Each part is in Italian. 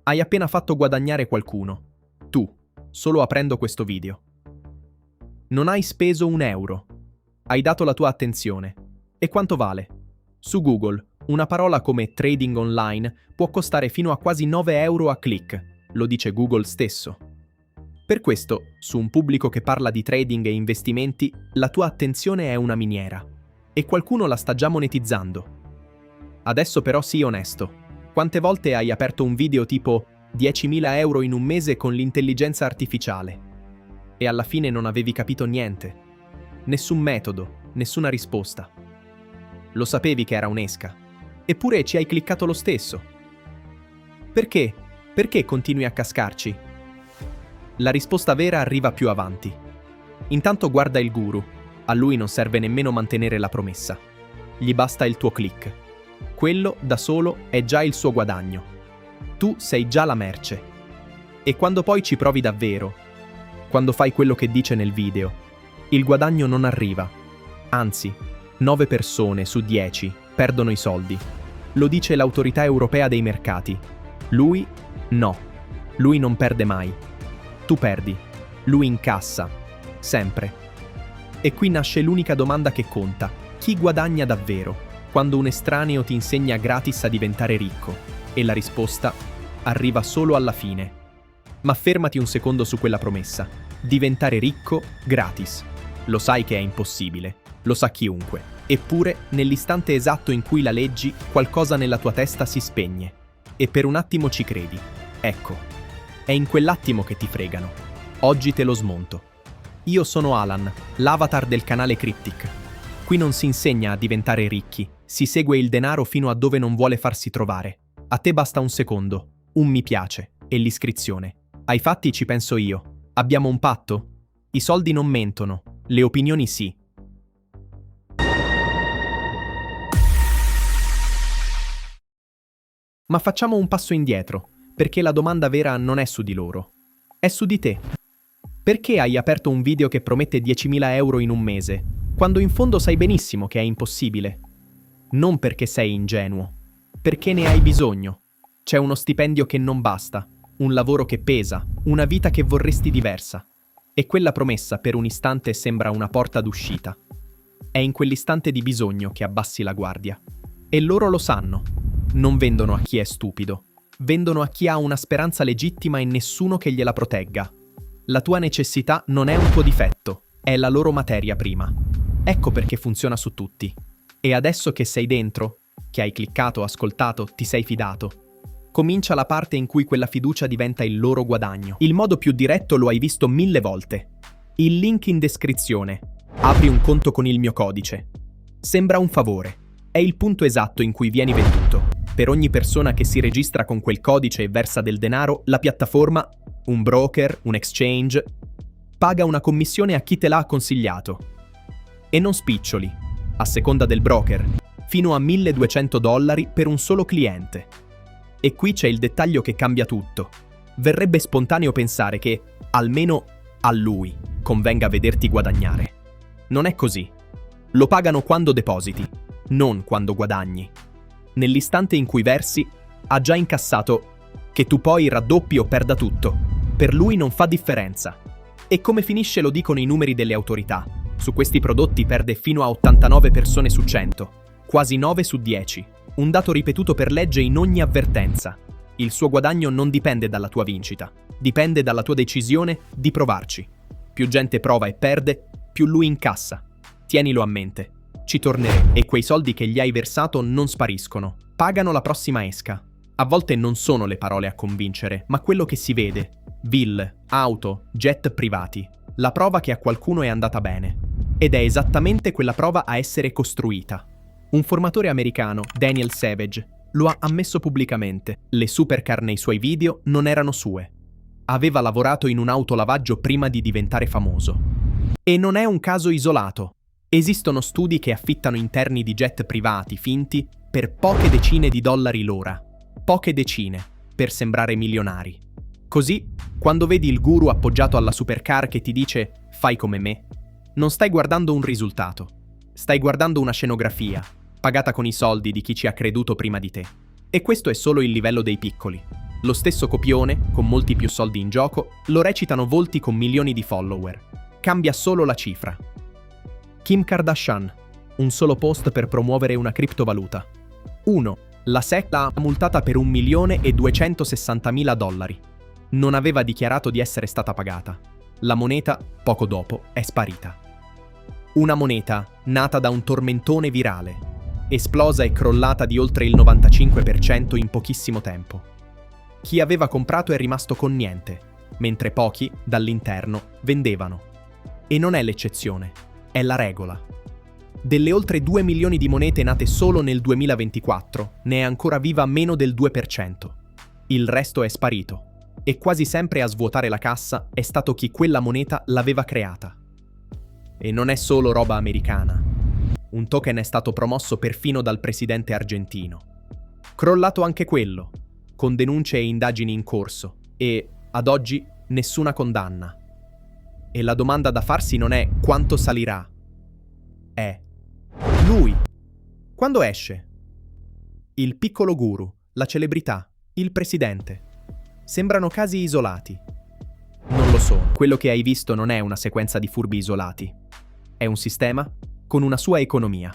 Hai appena fatto guadagnare qualcuno. Tu, solo aprendo questo video. Non hai speso un euro. Hai dato la tua attenzione. E quanto vale? Su Google, una parola come trading online può costare fino a quasi 9 euro a click, lo dice Google stesso. Per questo, su un pubblico che parla di trading e investimenti, la tua attenzione è una miniera. E qualcuno la sta già monetizzando. Adesso però sii onesto. Quante volte hai aperto un video tipo 10.000 euro in un mese con l'intelligenza artificiale? E alla fine non avevi capito niente. Nessun metodo, nessuna risposta. Lo sapevi che era un'esca. Eppure ci hai cliccato lo stesso. Perché? Perché continui a cascarci? La risposta vera arriva più avanti. Intanto guarda il guru. A lui non serve nemmeno mantenere la promessa. Gli basta il tuo click. Quello, da solo, è già il suo guadagno. Tu sei già la merce. E quando poi ci provi davvero, quando fai quello che dice nel video, il guadagno non arriva. Anzi, 9 persone su 10 perdono i soldi. Lo dice l'Autorità Europea dei Mercati. Lui, no. Lui non perde mai. Tu perdi. Lui incassa. Sempre. E qui nasce l'unica domanda che conta. Chi guadagna davvero? Quando un estraneo ti insegna gratis a diventare ricco, e la risposta arriva solo alla fine. Ma fermati un secondo su quella promessa. Diventare ricco gratis. Lo sai che è impossibile, lo sa chiunque. Eppure, nell'istante esatto in cui la leggi, qualcosa nella tua testa si spegne. E per un attimo ci credi. Ecco, è in quell'attimo che ti fregano. Oggi te lo smonto. Io sono Alan, l'avatar del canale Cryptic. Qui non si insegna a diventare ricchi, si segue il denaro fino a dove non vuole farsi trovare. A te basta un secondo, un mi piace e l'iscrizione. Ai fatti ci penso io. Abbiamo un patto? I soldi non mentono, le opinioni sì. Ma facciamo un passo indietro, perché la domanda vera non è su di loro. È su di te. Perché hai aperto un video che promette 10.000 euro in un mese, quando in fondo sai benissimo che è impossibile? Non perché sei ingenuo, perché ne hai bisogno. C'è uno stipendio che non basta, un lavoro che pesa, una vita che vorresti diversa. E quella promessa per un istante sembra una porta d'uscita. È in quell'istante di bisogno che abbassi la guardia. E loro lo sanno. Non vendono a chi è stupido. Vendono a chi ha una speranza legittima e nessuno che gliela protegga. La tua necessità non è un tuo difetto, è la loro materia prima. Ecco perché funziona su tutti. E adesso che sei dentro, che hai cliccato, ascoltato, ti sei fidato, comincia la parte in cui quella fiducia diventa il loro guadagno. Il modo più diretto lo hai visto 1000 volte. Il link in descrizione. Apri un conto con il mio codice. Sembra un favore. È il punto esatto in cui vieni venduto. Per ogni persona che si registra con quel codice e versa del denaro, la piattaforma, un broker, un exchange, paga una commissione a chi te l'ha consigliato. E non spiccioli, a seconda del broker, fino a $1.200 per un solo cliente. E qui c'è il dettaglio che cambia tutto. Verrebbe spontaneo pensare che, almeno a lui, convenga vederti guadagnare. Non è così. Lo pagano quando depositi, non quando guadagni. Nell'istante in cui versi, ha già incassato. Che tu poi raddoppi o perda tutto. Per lui non fa differenza. E come finisce lo dicono i numeri delle autorità. Su questi prodotti perde fino a 89 persone su 100, quasi 9 su 10, un dato ripetuto per legge in ogni avvertenza. Il suo guadagno non dipende dalla tua vincita, dipende dalla tua decisione di provarci. Più gente prova e perde, più lui incassa. Tienilo a mente. Ci tornerei e quei soldi che gli hai versato non spariscono, pagano la prossima esca. A volte non sono le parole a convincere, ma quello che si vede. Ville, auto, jet privati. La prova che a qualcuno è andata bene. Ed è esattamente quella prova a essere costruita. Un formatore americano, Daniel Savage, lo ha ammesso pubblicamente. Le supercar nei suoi video non erano sue. Aveva lavorato in un autolavaggio prima di diventare famoso. E non è un caso isolato. Esistono studi che affittano interni di jet privati finti per poche decine di dollari l'ora. Poche decine, per sembrare milionari. Così, quando vedi il guru appoggiato alla supercar che ti dice «fai come me», non stai guardando un risultato, stai guardando una scenografia, pagata con i soldi di chi ci ha creduto prima di te. E questo è solo il livello dei piccoli. Lo stesso copione, con molti più soldi in gioco, lo recitano volti con milioni di follower. Cambia solo la cifra. Kim Kardashian. Un solo post per promuovere una criptovaluta. 1. La SEC l'ha multata per $1.260.000. Non aveva dichiarato di essere stata pagata. La moneta, poco dopo, è sparita. Una moneta nata da un tormentone virale, esplosa e crollata di oltre il 95% in pochissimo tempo. Chi aveva comprato è rimasto con niente, mentre pochi, dall'interno, vendevano. E non è l'eccezione, è la regola. Delle oltre 2 milioni di monete nate solo nel 2024, ne è ancora viva meno del 2%. Il resto è sparito, e quasi sempre a svuotare la cassa è stato chi quella moneta l'aveva creata. E non è solo roba americana. Un token è stato promosso perfino dal presidente argentino. Crollato anche quello, con denunce e indagini in corso, e, ad oggi, nessuna condanna. E la domanda da farsi non è quanto salirà. È lui. Quando esce? Il piccolo guru, la celebrità, il presidente. Sembrano casi isolati. Non lo sono. Quello che hai visto non è una sequenza di furbi isolati. È un sistema con una sua economia.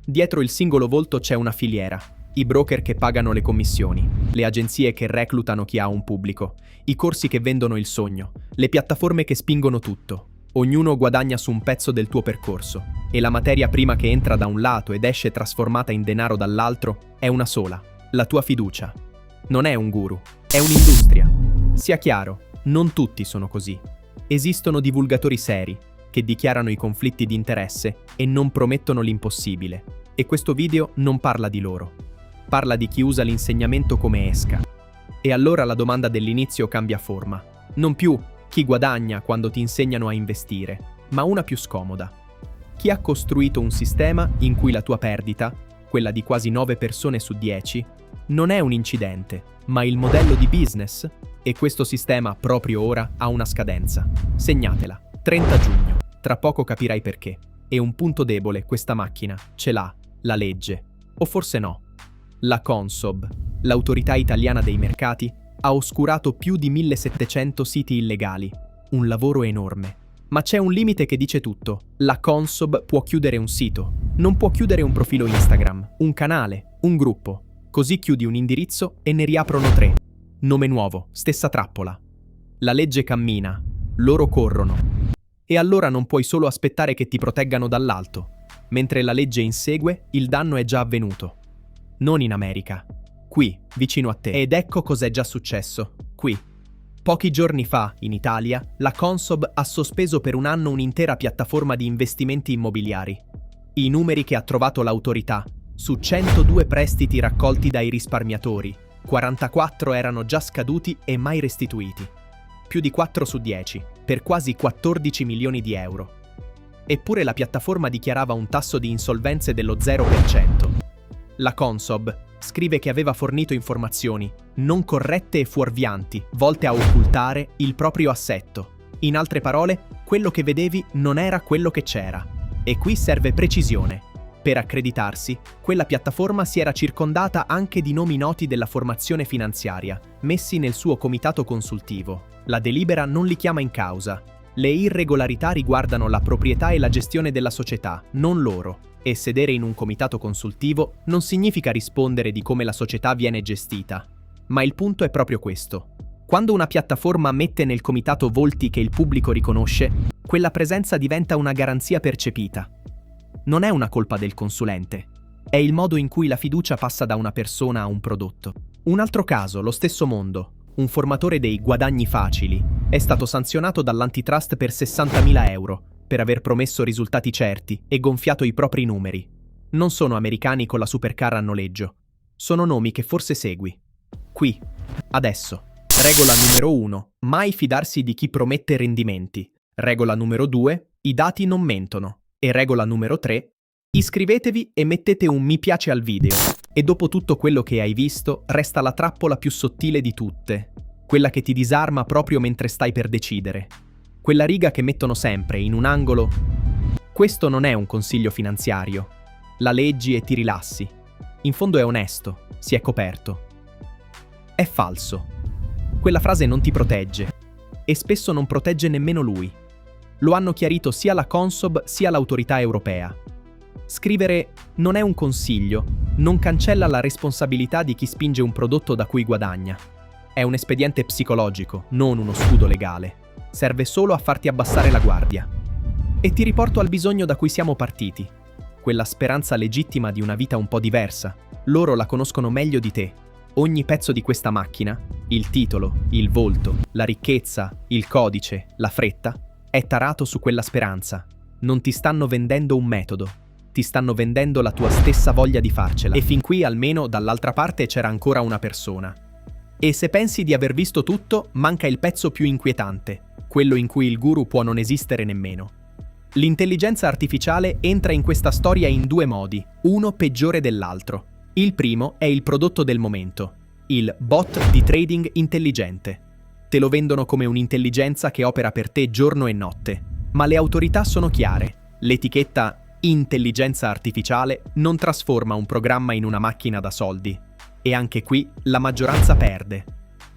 Dietro il singolo volto c'è una filiera. I broker che pagano le commissioni, le agenzie che reclutano chi ha un pubblico, i corsi che vendono il sogno, le piattaforme che spingono tutto. Ognuno guadagna su un pezzo del tuo percorso, e la materia prima che entra da un lato ed esce trasformata in denaro dall'altro è una sola, la tua fiducia. Non è un guru, è un'industria. Sia chiaro, non tutti sono così. Esistono divulgatori seri, che dichiarano i conflitti di interesse e non promettono l'impossibile, e questo video non parla di loro. Parla di chi usa l'insegnamento come esca. E allora la domanda dell'inizio cambia forma. Non più chi guadagna quando ti insegnano a investire, ma una più scomoda. Chi ha costruito un sistema in cui la tua perdita, quella di quasi 9 persone su 10, non è un incidente, ma il modello di business? E questo sistema, proprio ora, ha una scadenza. Segnatela. 30 giugno. Tra poco capirai perché. E un punto debole questa macchina ce l'ha, la legge. O forse no. La Consob, l'autorità italiana dei mercati, ha oscurato più di 1700 siti illegali. Un lavoro enorme. Ma c'è un limite che dice tutto. La Consob può chiudere un sito, non può chiudere un profilo Instagram, un canale, un gruppo. Così chiudi un indirizzo e ne riaprono 3. Nome nuovo, stessa trappola. La legge cammina, loro corrono. E allora non puoi solo aspettare che ti proteggano dall'alto. Mentre la legge insegue, il danno è già avvenuto. Non in America. Qui, vicino a te. Ed ecco cos'è già successo. Qui. Pochi giorni fa, in Italia, la Consob ha sospeso per un anno un'intera piattaforma di investimenti immobiliari. I numeri che ha trovato l'autorità. Su 102 prestiti raccolti dai risparmiatori, 44 erano già scaduti e mai restituiti. Più di 4 su 10, per quasi 14 milioni di euro. Eppure la piattaforma dichiarava un tasso di insolvenze dello 0%. La Consob scrive che aveva fornito informazioni non corrette e fuorvianti, volte a occultare il proprio assetto. In altre parole, quello che vedevi non era quello che c'era. E qui serve precisione. Per accreditarsi, quella piattaforma si era circondata anche di nomi noti della formazione finanziaria, messi nel suo comitato consultivo. La delibera non li chiama in causa. Le irregolarità riguardano la proprietà e la gestione della società, non loro. E sedere in un comitato consultivo non significa rispondere di come la società viene gestita. Ma il punto è proprio questo. Quando una piattaforma mette nel comitato volti che il pubblico riconosce, quella presenza diventa una garanzia percepita. Non è una colpa del consulente. È il modo in cui la fiducia passa da una persona a un prodotto. Un altro caso, lo stesso mondo. Un formatore dei guadagni facili è stato sanzionato dall'antitrust per 60.000 euro per aver promesso risultati certi e gonfiato i propri numeri. Non sono americani con la supercar a noleggio. Sono nomi che forse segui. Qui, adesso. Regola numero 1. Mai fidarsi di chi promette rendimenti. Regola numero 2. I dati non mentono. E regola numero 3. Iscrivetevi e mettete un mi piace al video. E dopo tutto quello che hai visto, resta la trappola più sottile di tutte. Quella che ti disarma proprio mentre stai per decidere. Quella riga che mettono sempre in un angolo. Questo non è un consiglio finanziario. La leggi e ti rilassi. In fondo è onesto, si è coperto. È falso. Quella frase non ti protegge. E spesso non protegge nemmeno lui. Lo hanno chiarito sia la Consob sia l'autorità europea. Scrivere non è un consiglio, non cancella la responsabilità di chi spinge un prodotto da cui guadagna. È un espediente psicologico, non uno scudo legale. Serve solo a farti abbassare la guardia. E ti riporto al bisogno da cui siamo partiti. Quella speranza legittima di una vita un po' diversa. Loro la conoscono meglio di te. Ogni pezzo di questa macchina, il titolo, il volto, la ricchezza, il codice, la fretta, è tarato su quella speranza. Non ti stanno vendendo un metodo. Ti stanno vendendo la tua stessa voglia di farcela. E fin qui almeno dall'altra parte c'era ancora una persona. E se pensi di aver visto tutto, manca il pezzo più inquietante, quello in cui il guru può non esistere nemmeno. L'intelligenza artificiale entra in questa storia in due modi, uno peggiore dell'altro. Il primo è il prodotto del momento, il bot di trading intelligente. Te lo vendono come un'intelligenza che opera per te giorno e notte, ma le autorità sono chiare. L'etichetta intelligenza artificiale non trasforma un programma in una macchina da soldi. E anche qui la maggioranza perde.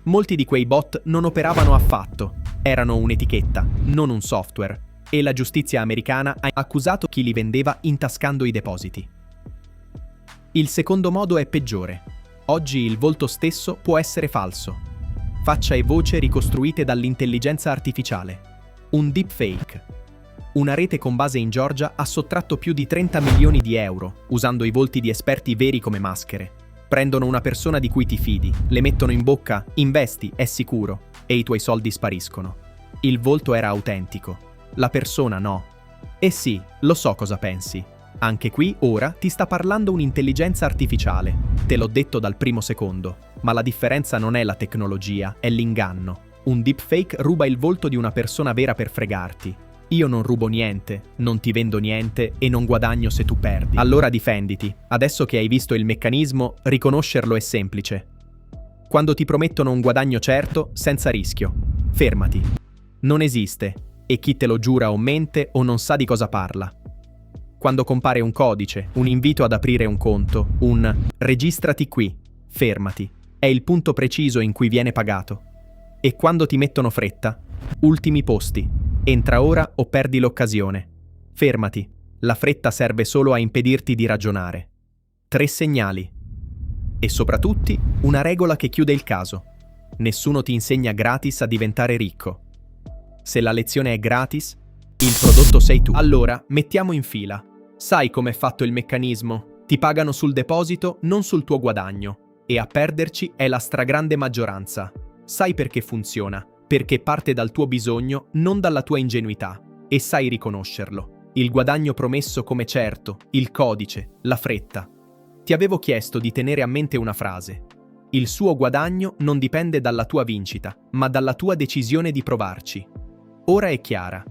Molti di quei bot non operavano affatto, erano un'etichetta, non un software, e la giustizia americana ha accusato chi li vendeva intascando i depositi. Il secondo modo è peggiore. Oggi il volto stesso può essere falso. Faccia e voce ricostruite dall'intelligenza artificiale. Un deepfake. Una rete con base in Georgia ha sottratto più di 30 milioni di euro, usando i volti di esperti veri come maschere. Prendono una persona di cui ti fidi, le mettono in bocca, investi, è sicuro, e i tuoi soldi spariscono. Il volto era autentico, la persona no. E sì, lo so cosa pensi. Anche qui, ora, ti sta parlando un'intelligenza artificiale. Te l'ho detto dal primo secondo. Ma la differenza non è la tecnologia, è l'inganno. Un deepfake ruba il volto di una persona vera per fregarti. Io non rubo niente, non ti vendo niente e non guadagno se tu perdi. Allora difenditi. Adesso che hai visto il meccanismo, riconoscerlo è semplice. Quando ti promettono un guadagno certo, senza rischio, fermati. Non esiste, e chi te lo giura o mente o non sa di cosa parla. Quando compare un codice, un invito ad aprire un conto, un registrati qui, fermati, è il punto preciso in cui viene pagato. E quando ti mettono fretta, ultimi posti. Entra ora o perdi l'occasione. Fermati. La fretta serve solo a impedirti di ragionare. 3 segnali. E soprattutto una regola che chiude il caso. Nessuno ti insegna gratis a diventare ricco. Se la lezione è gratis, il prodotto sei tu. Allora, mettiamo in fila. Sai com'è fatto il meccanismo? Ti pagano sul deposito, non sul tuo guadagno. E a perderci è la stragrande maggioranza. Sai perché funziona? Perché parte dal tuo bisogno, non dalla tua ingenuità, e sai riconoscerlo. Il guadagno promesso come certo, il codice, la fretta. Ti avevo chiesto di tenere a mente una frase. Il suo guadagno non dipende dalla tua vincita, ma dalla tua decisione di provarci. Ora è chiara.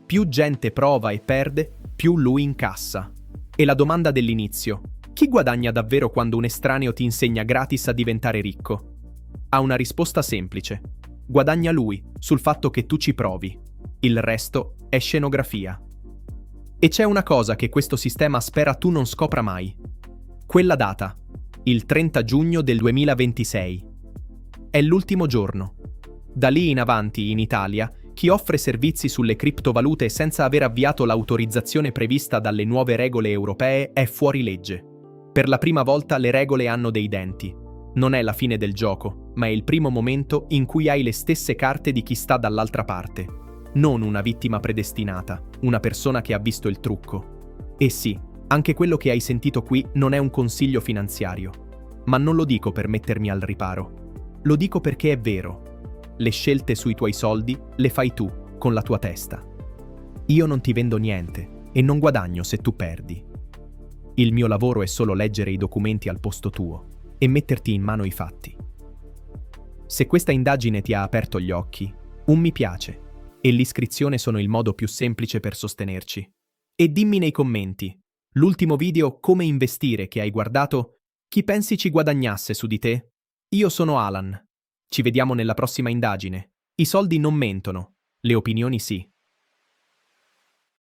Più gente prova e perde, più lui incassa. E la domanda dell'inizio: chi guadagna davvero quando un estraneo ti insegna gratis a diventare ricco? Ha una risposta semplice. Guadagna lui, sul fatto che tu ci provi. Il resto è scenografia. E c'è una cosa che questo sistema spera tu non scopra mai. Quella data, il 30 giugno del 2026. È l'ultimo giorno. Da lì in avanti, in Italia, chi offre servizi sulle criptovalute senza aver avviato l'autorizzazione prevista dalle nuove regole europee è fuori legge. Per la prima volta le regole hanno dei denti. Non è la fine del gioco, ma è il primo momento in cui hai le stesse carte di chi sta dall'altra parte. Non una vittima predestinata, una persona che ha visto il trucco. E sì, anche quello che hai sentito qui non è un consiglio finanziario. Ma non lo dico per mettermi al riparo. Lo dico perché è vero. Le scelte sui tuoi soldi le fai tu, con la tua testa. Io non ti vendo niente e non guadagno se tu perdi. Il mio lavoro è solo leggere i documenti al posto tuo e metterti in mano i fatti. Se questa indagine ti ha aperto gli occhi, un mi piace e l'iscrizione sono il modo più semplice per sostenerci. E dimmi nei commenti, l'ultimo video Come investire che hai guardato, chi pensi ci guadagnasse su di te? Io sono Alan. Ci vediamo nella prossima indagine. I soldi non mentono, le opinioni sì.